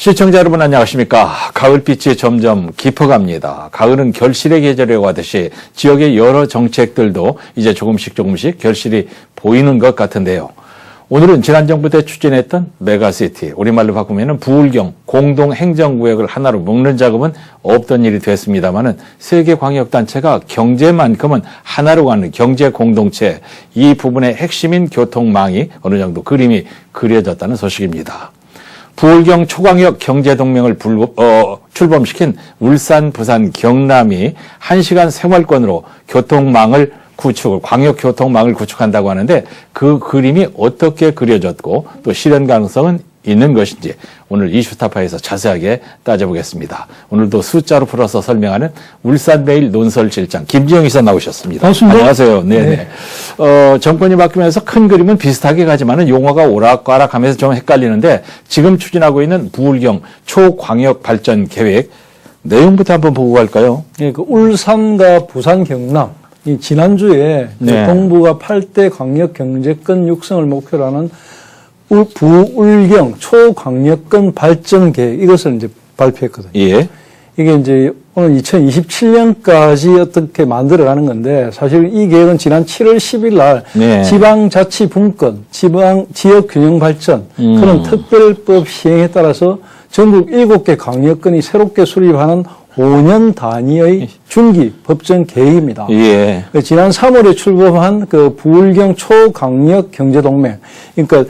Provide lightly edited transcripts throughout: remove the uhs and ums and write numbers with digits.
시청자 여러분 안녕하십니까. 가을빛이 점점 깊어갑니다. 가을은 결실의 계절이라고 하듯이 지역의 여러 정책들도 이제 조금씩 결실이 보이는 것 같은데요. 오늘은 지난 정부 때 추진했던 메가시티, 우리말로 바꾸면 부울경 공동행정구역을 하나로 묶는 작업은 없던 일이 됐습니다마는 세계광역단체가 경제만큼은 하나로 가는 경제공동체, 이 부분의 핵심인 교통망이 어느 정도 그림이 그려졌다는 소식입니다. 부울경 초광역 경제동맹을 출범시킨 울산, 부산, 경남이 1시간 생활권으로 광역교통망을 구축한다고 하는데 그 그림이 어떻게 그려졌고 또 실현 가능성은 있는 것인지 오늘 이슈타파에서 자세하게 따져보겠습니다. 오늘도 숫자로 풀어서 설명하는 울산메일 논설실장 김지영 이사 나오셨습니다. 반갑습니다. 안녕하세요. 네네. 정권이 바뀌면서 큰 그림은 비슷하게 가지만은 용어가 오락가락하면서 좀 헷갈리는데 지금 추진하고 있는 부울경 초광역 발전 계획 내용부터 한번 보고 갈까요? 예, 그 울산과 부산, 경남 이 지난주에 네. 정부가 8대 광역 경제권 육성을 목표로 하는 부울경 초광역권 발전 계획 이것을 이제 발표했거든요. 예. 이게 이제 오늘 2027년까지 어떻게 만들어가는 건데 사실 이 계획은 지난 7월 10일 날 네. 지방자치분권, 지역균형발전 그런 특별법 시행에 따라서 전국 7개 광역권이 새롭게 수립하는 5년 단위의 중기 법정 계획입니다. 예. 지난 3월에 출범한 그 부울경 초광역 경제동맹, 그러니까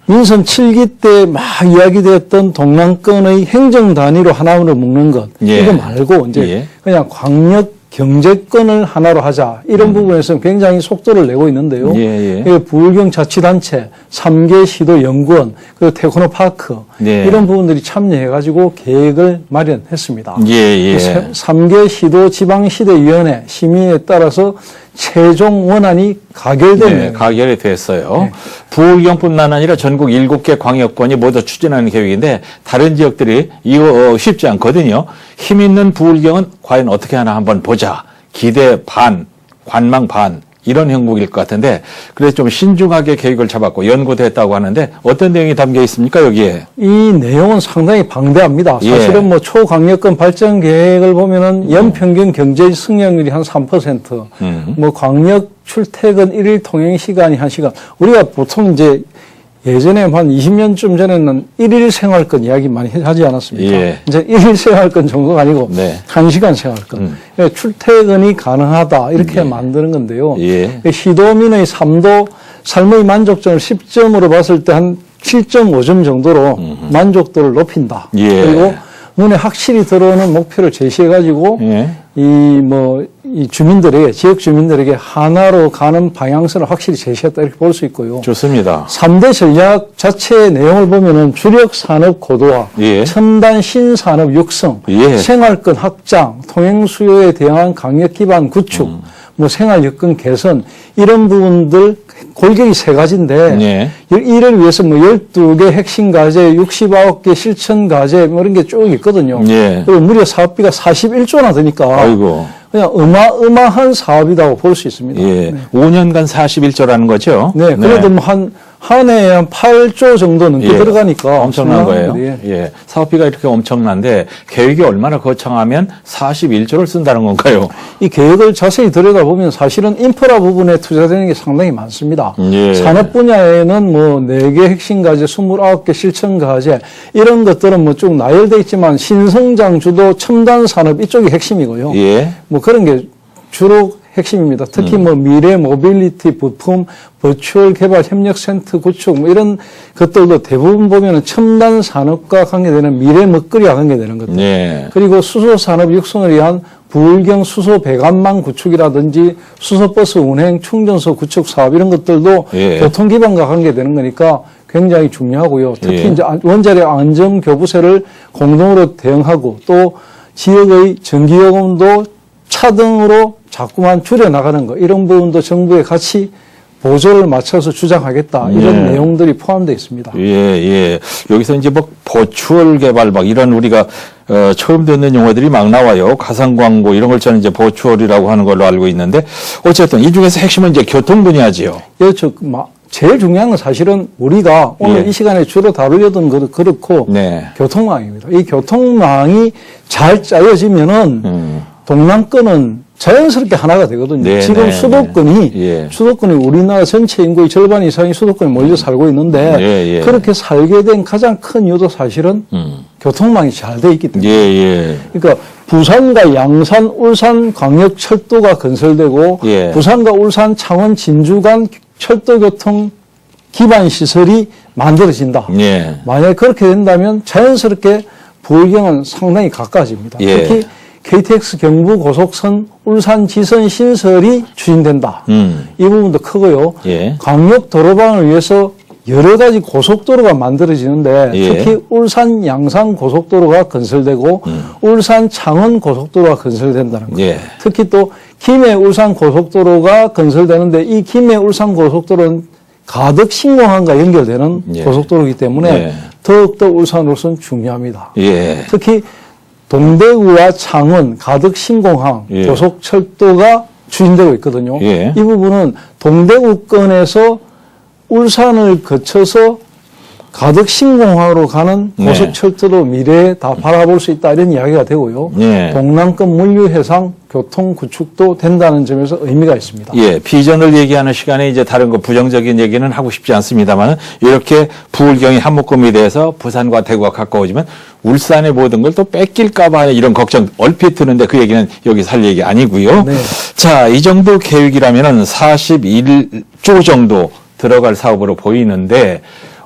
민선 7기 때 막 이야기되었던 동남권의 행정 단위로 하나로 묶는 것, 예. 이거 말고 이제 예. 그냥 광역 경제권을 하나로 하자 이런 부분에서는 굉장히 속도를 내고 있는데요. 예. 부울경 자치단체, 3개 시도 연구원, 그리고 테크노파크 예. 이런 부분들이 참여해가지고 계획을 마련했습니다. 예. 3개 시도 지방시대위원회 심의에 따라서 최종 원안이 가결된 네, 가결이 됐어요. 네. 부울경뿐만 아니라 전국 7개 광역권이 모두 추진하는 계획인데 다른 지역들이 이거 쉽지 않거든요. 힘 있는 부울경은 과연 어떻게 하나 한번 보자. 기대 반, 관망 반 이런 형국일 것 같은데 그래서 좀 신중하게 계획을 잡았고 연구도 했다고 하는데 어떤 내용이 담겨 있습니까 여기에? 이 내용은 상당히 방대합니다. 사실은 뭐 초광역권 발전 계획을 보면은 연평균 경제 성장률이 한 3%, 뭐 광역 출퇴근 1일 통행 시간이 1시간. 우리가 보통 이제 예전에 한 20년쯤 전에는 1일 생활권 이야기 많이 하지 않았습니까? 예. 이제 1일 생활권 정도가 아니고 네. 1시간 생활권. 그러니까 출퇴근이 가능하다 이렇게 만드는 건데요. 예. 시도민의 삶의 만족점을 10점으로 봤을 때 한 7.5점 정도로 만족도를 높인다. 예. 그리고 눈에 확실히 들어오는 목표를 제시해가지고 이 주민들에게, 지역 주민들에게 하나로 가는 방향성을 확실히 제시했다 이렇게 볼 수 있고요. 좋습니다. 3대 전략 자체의 내용을 보면은 주력 산업 고도화, 예. 첨단 신산업 육성, 예. 생활권 확장, 통행 수요에 대한 강력 기반 구축, 뭐 생활 여건 개선 이런 부분들 골격이 3가지인데 예. 이를 위해서 뭐 12개 핵심 과제, 69개 실천 과제 뭐 이런 게 쭉 있거든요. 예. 그리고 무려 사업비가 41조나 되니까 아이고. 그냥 어마어마한 사업이라고 볼 수 있습니다. 예. 5년간 41조라는 거죠? 네, 그래도 뭐 한 해에 한 8조 정도는 들어가니까 엄청난 거예요. 예. 사업비가 이렇게 엄청난데 계획이 얼마나 거창하면 41조를 쓴다는 건가요? 이 계획을 자세히 들여다보면 사실은 인프라 부분에 투자되는 게 상당히 많습니다. 예. 산업 분야에는 뭐 4개 핵심 과제, 29개 실천 과제 이런 것들은 뭐 쭉 나열되어 있지만 신성장 주도 첨단 산업 이쪽이 핵심이고요. 예. 뭐 그런 게 주로 핵심입니다. 특히 뭐 미래 모빌리티 부품, 버추얼 개발 협력센터 구축 뭐 이런 것들도 대부분 보면은 첨단 산업과 관계되는 미래 먹거리와 관계되는 것들. 예. 그리고 수소 산업 육성을 위한 부울경 수소 배관망 구축이라든지 수소버스 운행 충전소 구축 사업 이런 것들도 예. 교통 기반과 관계되는 거니까 굉장히 중요하고요. 특히 이제 원자력 안전 교부세를 공동으로 대응하고 또 지역의 전기요금도 차등으로 자꾸만 줄여나가는 거 이런 부분도 정부에 같이 보조를 맞춰서 주장하겠다 이런 내용들이 포함되어 있습니다. 예. 여기서 이제 뭐 버추얼 개발 막 이런 우리가 처음 듣는 용어들이 막 나와요. 가상 광고 이런 걸 저는 이제 버추얼이라고 하는 걸로 알고 있는데 어쨌든 이 중에서 핵심은 이제 교통 분야지요. 그렇죠. 제일 중요한 건 사실은 우리가 오늘 예. 이 시간에 주로 다루려던 것도 그렇고 네. 교통망입니다. 이 교통망이 잘 짜여지면은 동남권은 자연스럽게 하나가 되거든요. 네, 지금 네, 수도권이 네. 예. 수도권이 우리나라 전체 인구의 절반 이상이 수도권에 몰려 살고 있는데 예, 예. 그렇게 살게 된 가장 큰 이유도 사실은 교통망이 잘 돼 있기 때문에. 예. 그러니까 부산과 양산, 울산 광역철도가 건설되고 예. 부산과 울산, 창원, 진주 간 철도교통 기반 시설이 만들어진다. 예. 만약에 그렇게 된다면 자연스럽게 부울경은 상당히 가까워집니다. 예. 특히 KTX 경부 고속선 울산 지선 신설이 추진된다. 이 부분도 크고요. 예. 광역 도로방을 위해서 여러 가지 고속도로가 만들어지는데 예. 특히 울산 양산 고속도로가 건설되고 울산 창원 고속도로가 건설된다는 거예요. 예. 특히 또 김해 울산 고속도로가 건설되는데 이 김해 울산 고속도로는 가덕 신공항과 연결되는 예. 고속도로이기 때문에 예. 더욱더 울산으로서는 중요합니다. 예. 특히 동대구와 창원, 가덕 신공항 예. 고속철도가 추진되고 있거든요. 예. 이 부분은 동대구권에서 울산을 거쳐서 가덕 신공항으로 가는 네. 고속철도로 미래에 다 바라볼 수 있다 이런 이야기가 되고요. 예. 동남권 물류해상 교통 구축도 된다는 점에서 의미가 있습니다. 예, 비전을 얘기하는 시간에 이제 다른 거 부정적인 얘기는 하고 싶지 않습니다만 이렇게 부울경이 한묶음이 돼서 부산과 대구가 가까워지면 울산의 모든 걸 또 뺏길까봐 이런 걱정 얼핏 드는데 그 얘기는 여기서 할 얘기 아니고요. 네. 자, 이 정도 계획이라면은 41조 정도 들어갈 사업으로 보이는데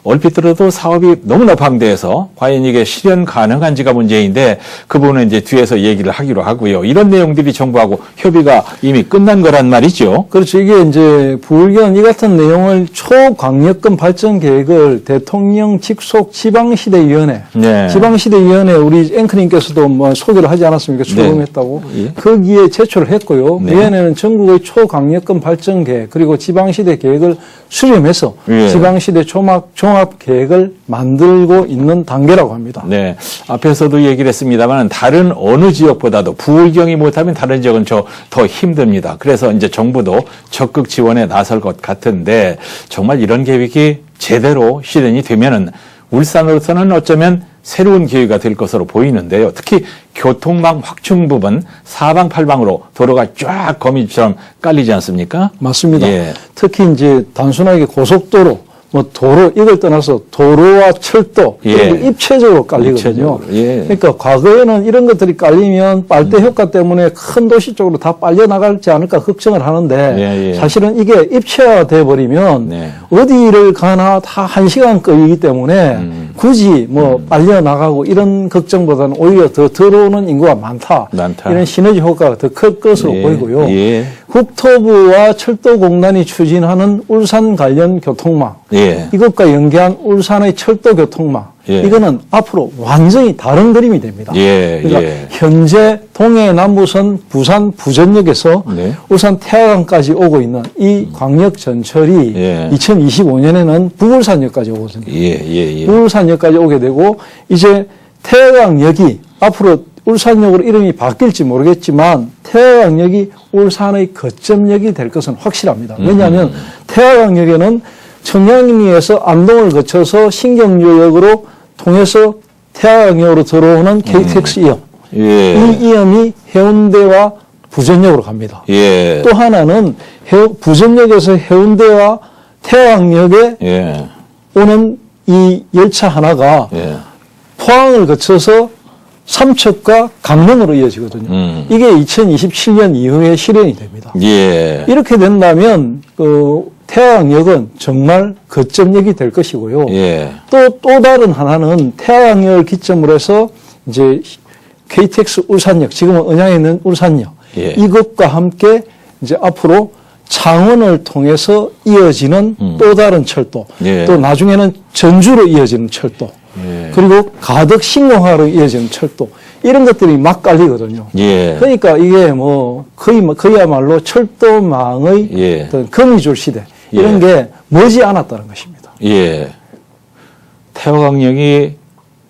얼핏 들어도 사업이 너무나 방대해서 과연 이게 실현 가능한지가 문제인데 그 부분은 이제 뒤에서 얘기를 하기로 하고요. 이런 내용들이 정부하고 협의가 이미 끝난 거란 말이죠. 그렇죠. 이게 이제 부울경 이 같은 내용을 초광역권 발전 계획을 대통령 직속 지방시대위원회, 네. 지방시대위원회 우리 앵커님께서도 뭐 소개를 하지 않았습니까? 출범했다고. 예. 거기에 제출을 했고요. 네. 위원회는 전국의 초광역권 발전 계획 그리고 지방시대 계획을 수렴해서 예. 지방시대 종합 계획을 만들고 있는 단계라고 합니다. 네. 앞에서도 얘기를 했습니다만 다른 어느 지역보다도 부울경이 못하면 다른 지역은 더 힘듭니다. 그래서 이제 정부도 적극 지원에 나설 것 같은데 정말 이런 계획이 제대로 실현이 되면은 울산으로서는 어쩌면 새로운 기회가 될 것으로 보이는데요. 특히 교통망 확충 부분 사방팔방으로 도로가 쫙 거미줄처럼 깔리지 않습니까? 맞습니다. 예. 특히 이제 단순하게 고속도로, 뭐 도로 이걸 떠나서 도로와 철도 예. 이런 게 입체적으로 깔리거든요. 입체적으로, 예. 그러니까 과거에는 이런 것들이 깔리면 빨대 효과 때문에 큰 도시 쪽으로 다 빨려 나갈지 않을까 걱정을 하는데 예, 예. 사실은 이게 입체화돼 버리면 네. 어디를 가나 다 1시간 걸리기 때문에 굳이 뭐 빨려 나가고 이런 걱정보다는 오히려 더 들어오는 인구가 많다. 이런 시너지 효과가 더 클 것으로 예. 보이고요. 예. 국토부와 철도공단이 추진하는 울산 관련 교통망, 예. 이것과 연계한 울산의 철도 교통망, 예. 이거는 앞으로 완전히 다른 그림이 됩니다. 예. 그러니까 예. 현재 동해 남부선 부산 부전역에서 네. 울산 태화강까지 오고 있는 이 광역 전철이 예. 2025년에는 부울산역까지 오거든요. 예. 부울산역까지 오게 되고 이제 태화강역이 앞으로 울산역으로 이름이 바뀔지 모르겠지만 태화강역이 울산의 거점역이 될 것은 확실합니다. 왜냐하면 태화강역에는 청량리에서 안동을 거쳐서 신경유역으로 통해서 태화강역으로 들어오는 KTX 이역, 예. 이 이역이 해운대와 부전역으로 갑니다. 예. 또 하나는 부전역에서 해운대와 태화강역에 예. 오는 이 열차 하나가 예. 포항을 거쳐서 삼척과 강릉으로 이어지거든요. 이게 2027년 이후에 실현이 됩니다. 예. 이렇게 된다면 그 태화강역은 정말 거점역이 될 것이고요. 예. 또 다른 하나는 태화강역을 기점으로 해서 이제 KTX 울산역, 지금은 은양에 있는 울산역, 예. 이것과 함께 이제 앞으로 창원을 통해서 이어지는 또 다른 철도, 예. 또 나중에는 전주로 이어지는 철도, 예. 그리고 가덕 신공항으로 이어지는 철도, 이런 것들이 막 깔리거든요. 예. 그러니까 이게 뭐 그야말로 철도망의 예. 어떤 거미줄 시대, 이런 예. 게 머지 않았다는 것입니다. 예. 태화강역이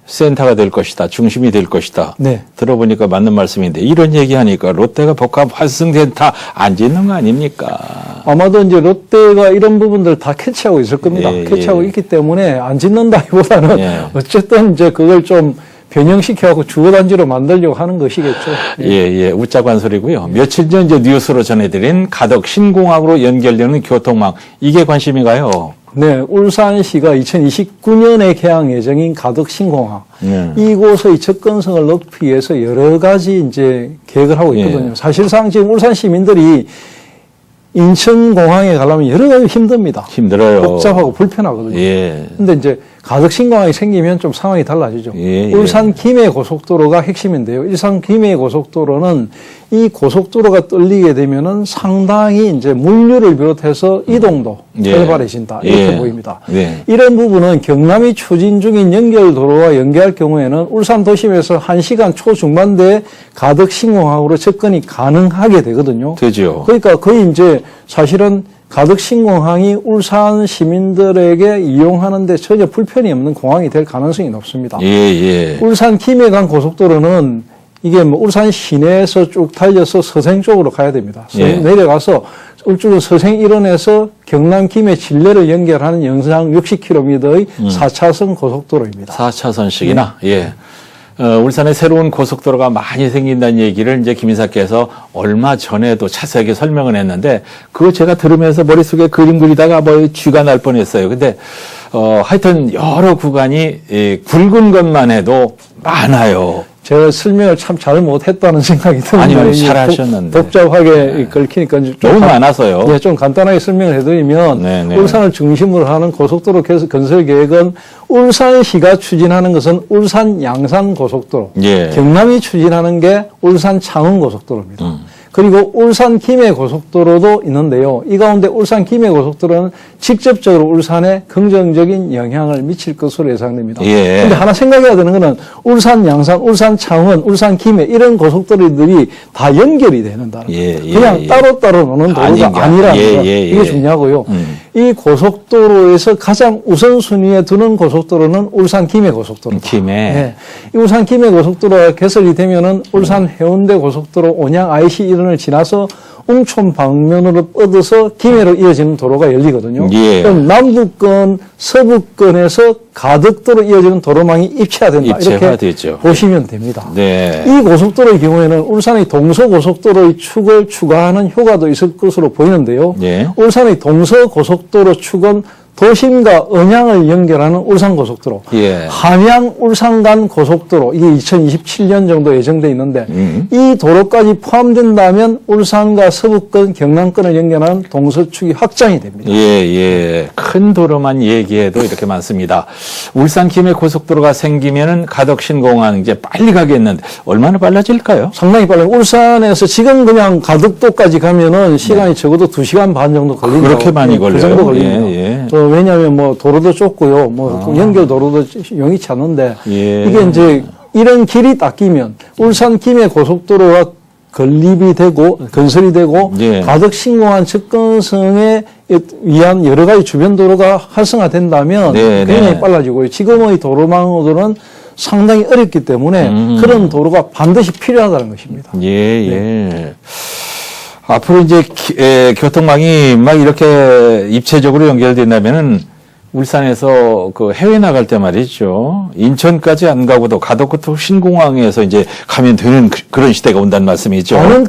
센터가 될 것이다. 중심이 될 것이다. 네. 들어보니까 맞는 말씀인데 이런 얘기하니까 롯데가 복합 활성센터 안 짓는 거 아닙니까? 아마도 이제 롯데가 이런 부분들 다 캐치하고 있을 겁니다. 예, 캐치하고 예. 있기 때문에 안 짓는다기보다는 예. 어쨌든 이제 그걸 좀 변형시켜갖고 주거단지로 만들려고 하는 것이겠죠. 예, 웃자고 소리고요. 며칠 전 이제 뉴스로 전해드린 가덕 신공항으로 연결되는 교통망 이게 관심인가요? 네, 울산시가 2029년에 개항 예정인 가덕 신공항 이곳의 접근성을 높이기 위해서 여러 가지 이제 계획을 하고 있거든요. 예. 사실상 지금 울산 시민들이 인천공항에 가려면 여러 가지 힘듭니다. 힘들어요. 복잡하고 불편하거든요. 예. 근데 이제 가덕 신공항이 생기면 좀 상황이 달라지죠. 예, 예. 울산 김해 고속도로가 핵심인데요. 울산 김해 고속도로는 이 고속도로가 뚫리게 되면은 상당히 이제 물류를 비롯해서 이동도 예. 활발해진다. 이렇게 예. 보입니다. 예. 이런 부분은 경남이 추진 중인 연결도로와 연계할 경우에는 울산 도심에서 1시간 초중반대에 가덕 신공항으로 접근이 가능하게 되거든요. 되죠. 그러니까 거의 이제 사실은 가덕 신공항이 울산 시민들에게 이용하는데 전혀 불편이 없는 공항이 될 가능성이 높습니다. 예. 울산 김해간 고속도로는 이게 뭐 울산 시내에서 쭉 달려서 서생 쪽으로 가야 됩니다. 예. 내려가서 울주군 서생 일원에서 경남 김해 진례를 연결하는 영상 60km의 4차선 고속도로입니다. 4차선씩이나? 예. 울산에 새로운 고속도로가 많이 생긴다는 얘기를 이제 김 이사께서 얼마 전에도 자세하게 설명을 했는데 그거 제가 들으면서 머릿속에 그림 그리다가 뭐 쥐가 날 뻔했어요. 근데 하여튼 여러 구간이 굵은 것만 해도 많아요. 제가 설명을 참 잘 못했다는 생각이 드는데 아니요, 잘하셨는데. 복잡하게 걸키니까 좀 너무 많아서요. 네, 좀 간단하게 설명을 해드리면 네네. 울산을 중심으로 하는 고속도로 건설 계획은 울산시가 추진하는 것은 울산 양산 고속도로, 예. 경남이 추진하는 게 울산 창원 고속도로입니다. 그리고 울산 김해 고속도로도 있는데요. 이 가운데 울산 김해 고속도로는 직접적으로 울산에 긍정적인 영향을 미칠 것으로 예상됩니다. 예. 근데 하나 생각해야 되는 거는 울산 양산, 울산 창원, 울산 김해 이런 고속도로들이 다 연결이 되는다. 그냥 따로따로 노는 도로가 아니라는 거. 이게 중요하고요. 이 고속도로에서 가장 우선순위에 두는 고속도로는 울산 김해 고속도로입니다. 김해. 네. 이 울산 김해 고속도로가 개설이 되면은 울산 해운대 고속도로 온양 IC 일원을 지나서 웅촌 방면으로 뻗어서 김해로 이어지는 도로가 열리거든요. 예. 그럼 남부권, 서부권에서 가덕도로 이어지는 도로망이 입체화된다. 입체화되죠. 이렇게 보시면 됩니다. 네. 이 고속도로의 경우에는 울산의 동서고속도로의 축을 추가하는 효과도 있을 것으로 보이는데요. 예. 울산의 동서고속도로 축은 도심과 언양을 연결하는 울산고속도로, 예. 함양 울산 간 고속도로 이게 2027년 정도 예정돼 있는데 이 도로까지 포함된다면 울산과 서부권, 경남권을 연결하는 동서축이 확장이 됩니다. 예. 큰 도로만 얘기해도 이렇게 많습니다. 울산 김해 고속도로가 생기면은 가덕 신공항 이제 빨리 가겠는데 얼마나 빨라질까요? 상당히 빨라요. 울산에서 지금 그냥 가덕도까지 가면은 시간이 적어도 2시간 반 정도 걸린다고. 그렇게 많이 걸려요? 그 정도 걸립니다. 예. 왜냐하면 뭐 도로도 좁고요, 연결 도로도 용이치 않은데 예. 이게 이제 이런 길이 닦이면 울산 김해 고속도로가 건립이 되고 건설이 되고 예. 가덕 신공항 접근성에 위한 여러 가지 주변 도로가 활성화된다면 굉장히 빨라지고요. 지금의 도로망으로는 상당히 어렵기 때문에 그런 도로가 반드시 필요하다는 것입니다. 예. 앞으로 이제 교통망이 막 이렇게 입체적으로 연결된다면은 울산에서 그 해외 나갈 때 말이죠. 인천까지 안 가고도 가덕부터 신공항에서 이제 가면 되는 그런 시대가 온다는 말씀이죠. 다는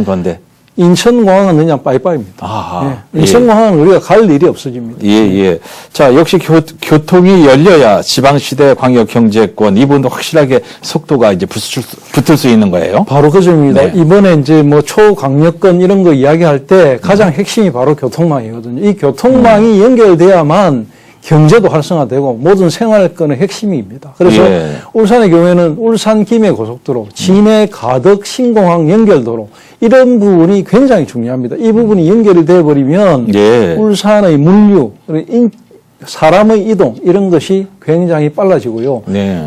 건데 인천공항은 그냥 빠이빠이입니다. 인천공항은 우리가 갈 일이 없어집니다. 자, 역시 교통이 열려야 지방시대 광역경제권 이분도 확실하게 속도가 이제 붙을 수 있는 거예요. 바로 그 점입니다. 네. 이번에 이제 뭐 초강력권 이런 거 이야기할 때 가장 핵심이 바로 교통망이거든요. 이 교통망이 연결돼야만 경제도 활성화되고 모든 생활권의 핵심입니다. 그래서 울산의 경우에는 울산 김해 고속도로, 진해 가덕 신공항 연결도로 이런 부분이 굉장히 중요합니다. 이 부분이 연결이 되어버리면 울산의 물류, 사람의 이동 이런 것이 굉장히 빨라지고요.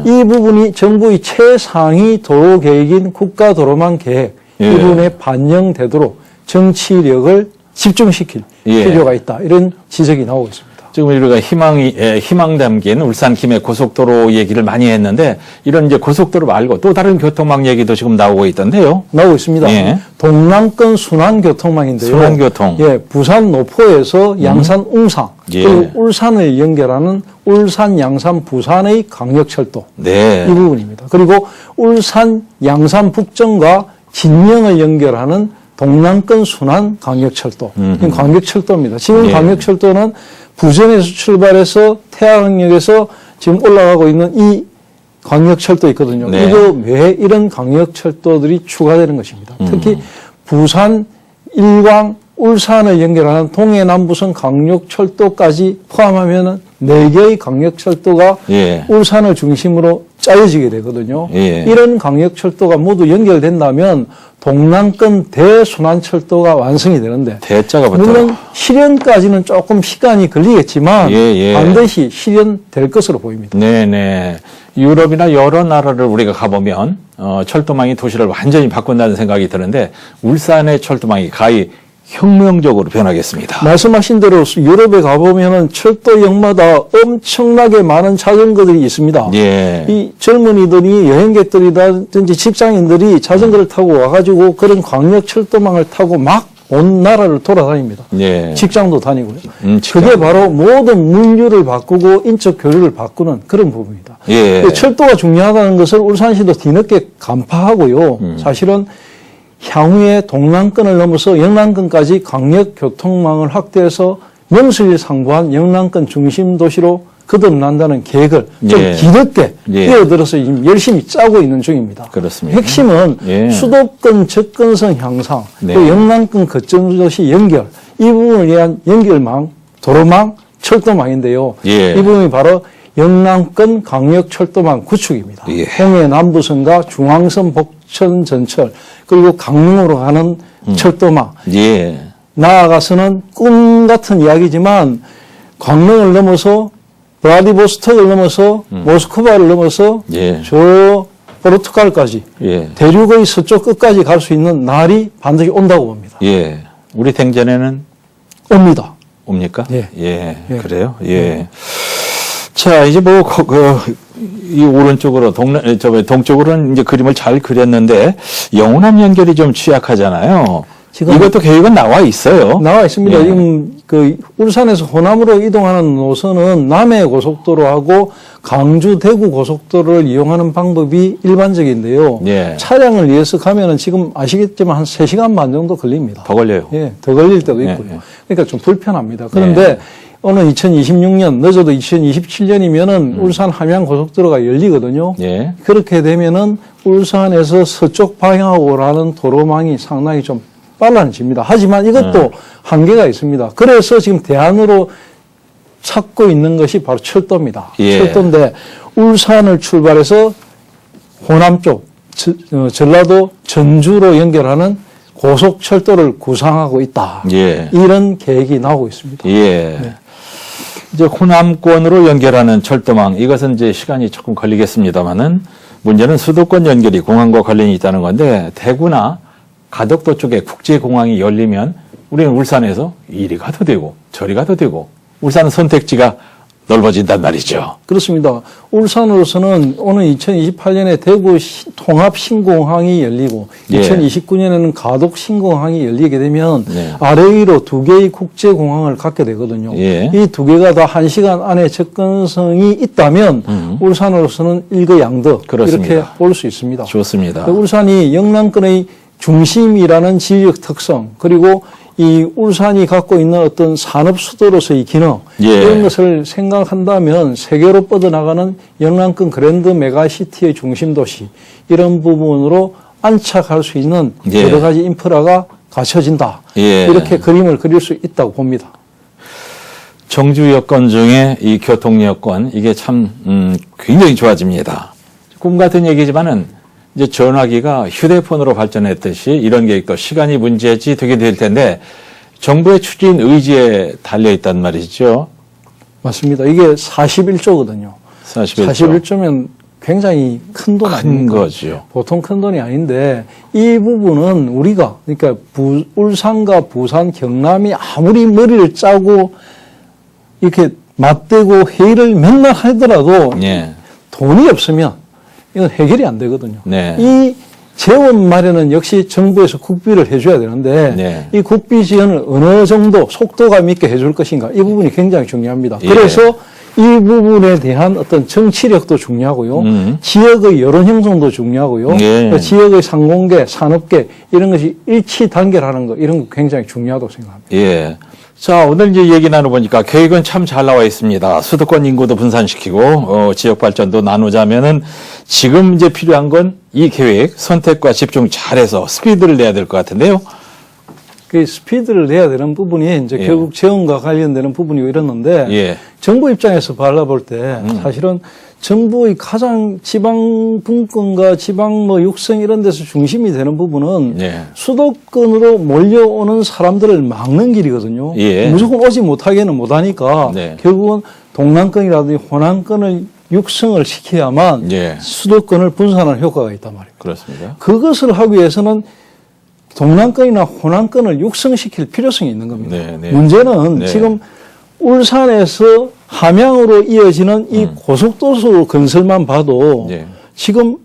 이 부분이 정부의 최상위 도로 계획인 국가도로망 계획 이 부분에 반영되도록 정치력을 집중시킬 필요가 있다. 이런 지적이 나오고 있습니다. 지금 우리가 희망 담긴 울산 김해 고속도로 얘기를 많이 했는데 이런 이제 고속도로 말고 또 다른 교통망 얘기도 지금 나오고 있던데요. 나오고 있습니다. 예. 동남권 순환교통망인데요. 순환교통. 예, 부산 노포에서 양산 웅상 예. 그리고 울산을 연결하는 울산 양산 부산의 강력철도 네. 이 부분입니다. 그리고 울산 양산 북정과 진영을 연결하는 동남권 순환 강력철도. 이 강력철도입니다. 지금 예. 강력철도는 부전에서 출발해서 태안역에서 지금 올라가고 있는 이 강력철도 있거든요. 네. 이거 왜 이런 강력철도들이 추가되는 것입니다. 특히 부산, 일광, 울산을 연결하는 동해남부선 강력철도까지 포함하면은 4개의 강력철도가 예. 울산을 중심으로 짜여지게 되거든요. 예. 이런 강력철도가 모두 연결된다면 동남권 대순환철도가 완성이 되는데 대자가 붙어요. 물론 실현까지는 조금 시간이 걸리겠지만 예. 반드시 실현될 것으로 보입니다. 네네. 유럽이나 여러 나라를 우리가 가보면 철도망이 도시를 완전히 바꾼다는 생각이 드는데 울산의 철도망이 가히 혁명적으로 변하겠습니다. 말씀하신 대로 유럽에 가보면은 철도역마다 엄청나게 많은 자전거들이 있습니다. 예. 이 젊은이들이 여행객들이라든지 직장인들이 자전거를 타고 와가지고 그런 광역 철도망을 타고 막 온 나라를 돌아다닙니다. 예. 직장도 다니고요. 직장. 그게 바로 모든 물류를 바꾸고 인적 교류를 바꾸는 그런 부분입니다. 예. 철도가 중요하다는 것을 울산시도 뒤늦게 간파하고요. 사실은 향후에 동남권을 넘어서 영남권까지 강력 교통망을 확대해서 명실상부한 영남권 중심 도시로 거듭난다는 계획을 좀 예. 뒤늦게 예. 뛰어들어서 지금 열심히 짜고 있는 중입니다. 그렇습니다. 핵심은 예. 수도권 접근성 향상, 네. 또 영남권 거점 도시 연결, 이 부분을 위한 연결망, 도로망, 철도망인데요. 예. 이 부분이 바로 영남권 강력 철도망 구축입니다. 예. 홍해 남부선과 중앙선 복천 전철 그리고 강릉으로 가는 철도망. 예. 나아가서는 꿈 같은 이야기지만 강릉을 넘어서 브라디보스톡을 넘어서 모스크바를 넘어서 예. 저 포르투갈까지 예. 대륙의 서쪽 끝까지 갈 수 있는 날이 반드시 온다고 봅니다. 예. 우리 생전에는 옵니다. 옵니까? 예. 예. 예. 그래요? 예. 자, 이제 뭐, 이 오른쪽으로, 동쪽으로는 이제 그림을 잘 그렸는데, 영남 연결이 좀 취약하잖아요. 지금 이것도 계획은 나와 있어요. 나와 있습니다. 예. 지금 그 울산에서 호남으로 이동하는 노선은 남해 고속도로하고 강주 대구 고속도로를 이용하는 방법이 일반적인데요. 예. 차량을 위해서 가면은 지금 아시겠지만 한 3시간 반 정도 걸립니다. 더 걸려요. 예, 더 걸릴 때도 있고요. 예. 그러니까 좀 불편합니다. 그런데 어느 2026년, 늦어도 2027년이면은 울산 함양 고속도로가 열리거든요. 예. 그렇게 되면은 울산에서 서쪽 방향으로 가는 도로망이 상당히 좀 빨라집니다. 하지만 이것도 한계가 있습니다. 그래서 지금 대안으로 찾고 있는 것이 바로 철도입니다. 예. 철도인데 울산을 출발해서 호남 쪽, 전라도 전주로 연결하는 고속철도를 구상하고 있다. 예. 이런 계획이 나오고 있습니다. 예. 이제 호남권으로 연결하는 철도망, 이것은 이제 시간이 조금 걸리겠습니다만은 문제는 수도권 연결이 공항과 관련이 있다는 건데 대구나 가덕도 쪽에 국제공항이 열리면 우리는 울산에서 이리 가도 되고 저리 가도 되고 울산은 선택지가 넓어진단 말이죠. 그렇습니다. 울산으로서는 오늘 2028년에 대구 통합 신공항이 열리고 예. 2029년에는 가덕 신공항이 열리게 되면 네. 아래 위로 2개의 국제공항을 갖게 되거든요. 예. 이 2개가 다 1시간 안에 접근성이 있다면 울산으로서는 일거양득 그렇습니다. 이렇게 볼 수 있습니다. 좋습니다. 울산이 영남권의 중심이라는 지리적 특성 그리고 이 울산이 갖고 있는 어떤 산업 수도로서의 기능 예. 이런 것을 생각한다면 세계로 뻗어나가는 영남권 그랜드 메가시티의 중심 도시 이런 부분으로 안착할 수 있는 예. 여러 가지 인프라가 갖춰진다. 예. 이렇게 그림을 그릴 수 있다고 봅니다. 정주 여건 중에 이 교통 여건 이게 참 굉장히 좋아집니다. 꿈 같은 얘기지만은 이제 전화기가 휴대폰으로 발전했듯이 이런 계획도 시간이 문제지 되게 될 텐데 정부의 추진 의지에 달려 있단 말이죠. 맞습니다. 이게 41조거든요. 41조. 41조면 굉장히 큰 돈 큰 아닙니까? 거죠. 보통 큰 돈이 아닌데 이 부분은 우리가 그러니까 울산과 부산, 경남이 아무리 머리를 짜고 이렇게 맞대고 회의를 맨날 하더라도 예. 돈이 없으면 이건 해결이 안 되거든요. 네. 이 재원 마련은 역시 정부에서 국비를 해줘야 되는데 네. 이 국비 지원을 어느 정도 속도감 있게 해줄 것인가 이 부분이 굉장히 중요합니다. 예. 그래서 이 부분에 대한 어떤 정치력도 중요하고요. 지역의 여론 형성도 중요하고요. 예. 지역의 상공계, 산업계 이런 것이 일치 단결하는 거 이런 거 굉장히 중요하다고 생각합니다. 예. 자, 오늘 이제 얘기 나눠보니까 계획은 참 잘 나와 있습니다. 수도권 인구도 분산시키고, 지역 발전도 나누자면은 지금 이제 필요한 건 이 계획, 선택과 집중 잘해서 스피드를 내야 될 것 같은데요. 그 스피드를 내야 되는 부분이 이제 예. 결국 재원과 관련되는 부분이고 이랬는데 예. 정부 입장에서 바라볼 때 사실은 정부의 가장 지방 분권과 지방 뭐 육성 이런 데서 중심이 되는 부분은 예. 수도권으로 몰려오는 사람들을 막는 길이거든요. 예. 무조건 오지 못하게는 못하니까 네. 결국은 동남권이라든지 호남권을 육성을 시켜야만 예. 수도권을 분산하는 효과가 있단 말이에요. 그렇습니다. 그것을 하기 위해서는 동남권이나 호남권을 육성시킬 필요성이 있는 겁니다. 네, 네. 문제는 네. 지금 울산에서 함양으로 이어지는 이 고속도로 건설만 봐도 예. 지금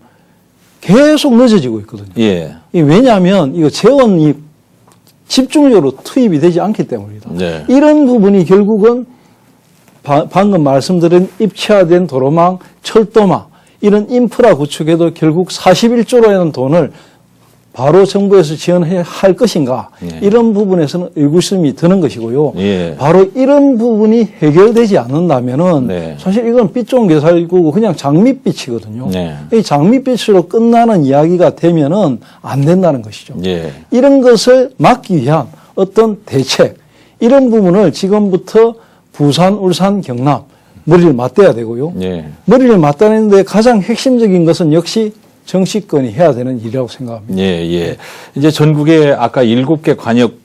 계속 늦어지고 있거든요. 예. 왜냐하면 이거 재원이 집중적으로 투입이 되지 않기 때문입니다. 네. 이런 부분이 결국은 방금 말씀드린 입체화된 도로망, 철도망 이런 인프라 구축에도 결국 41조라는 돈을 바로 정부에서 지원할 것인가 예. 이런 부분에서는 의구심이 드는 것이고요. 예. 바로 이런 부분이 해결되지 않는다면은 네. 사실 이건 빛 좋은 개살구고 그냥 장밋빛이거든요. 네. 이 장밋빛으로 끝나는 이야기가 되면은 안 된다는 것이죠. 예. 이런 것을 막기 위한 어떤 대책 이런 부분을 지금부터 부산, 울산, 경남 머리를 맞대야 되고요. 예. 머리를 맞대는데 가장 핵심적인 것은 역시 정치권이 해야 되는 일이라고 생각합니다. 예, 예. 이제 전국에 아까 7개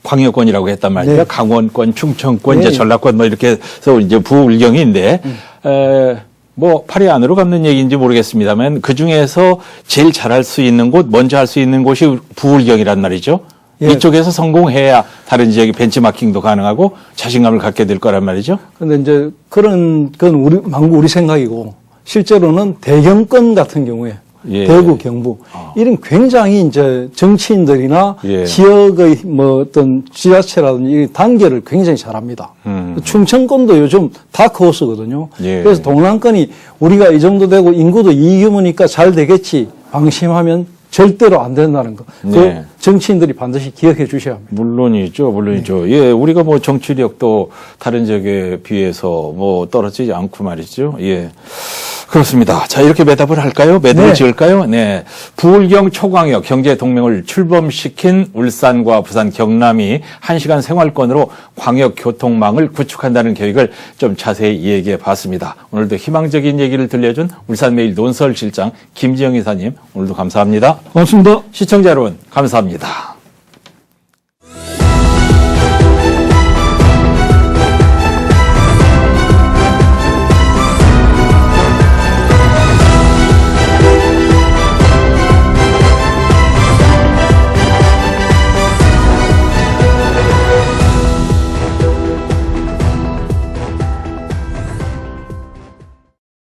광역권이라고 했단 말이에요. 네. 강원권, 충청권, 네. 이제 전라권 뭐 이렇게 해서 이제 부울경인데, 뭐 팔이 안으로 감는 얘기인지 모르겠습니다만 그 중에서 제일 잘할 수 있는 곳, 먼저 할 수 있는 곳이 부울경이란 말이죠. 예. 이쪽에서 성공해야 다른 지역이 벤치마킹도 가능하고 자신감을 갖게 될 거란 말이죠. 그런데 이제 그런 건 망구 우리 생각이고 실제로는 대경권 같은 경우에 예. 대구, 경북 이런 굉장히 이제 정치인들이나 예. 지역의 뭐 어떤 지자체라든지 이 단계를 굉장히 잘합니다. 충청권도 요즘 다크호스거든요. 예. 그래서 동남권이 우리가 이 정도 되고 인구도 이 규모니까 잘 되겠지 방심하면 절대로 안 된다는 거. 네. 그 정치인들이 반드시 기억해 주셔야 합니다. 물론이죠, 물론이죠. 예, 우리가 뭐 정치력도 다른 지역에 비해서 뭐 떨어지지 않고 말이죠. 예. 그렇습니다. 자, 이렇게 매답을 할까요? 매듭을 네. 지을까요? 네. 부울경 초광역 경제동맹을 출범시킨 울산과 부산, 경남이 1시간 생활권으로 광역 교통망을 구축한다는 계획을 좀 자세히 얘기해 봤습니다. 오늘도 희망적인 얘기를 들려준 울산메일 논설실장 김지영 이사님, 오늘도 감사합니다. 고맙습니다. 시청자 여러분, 감사합니다.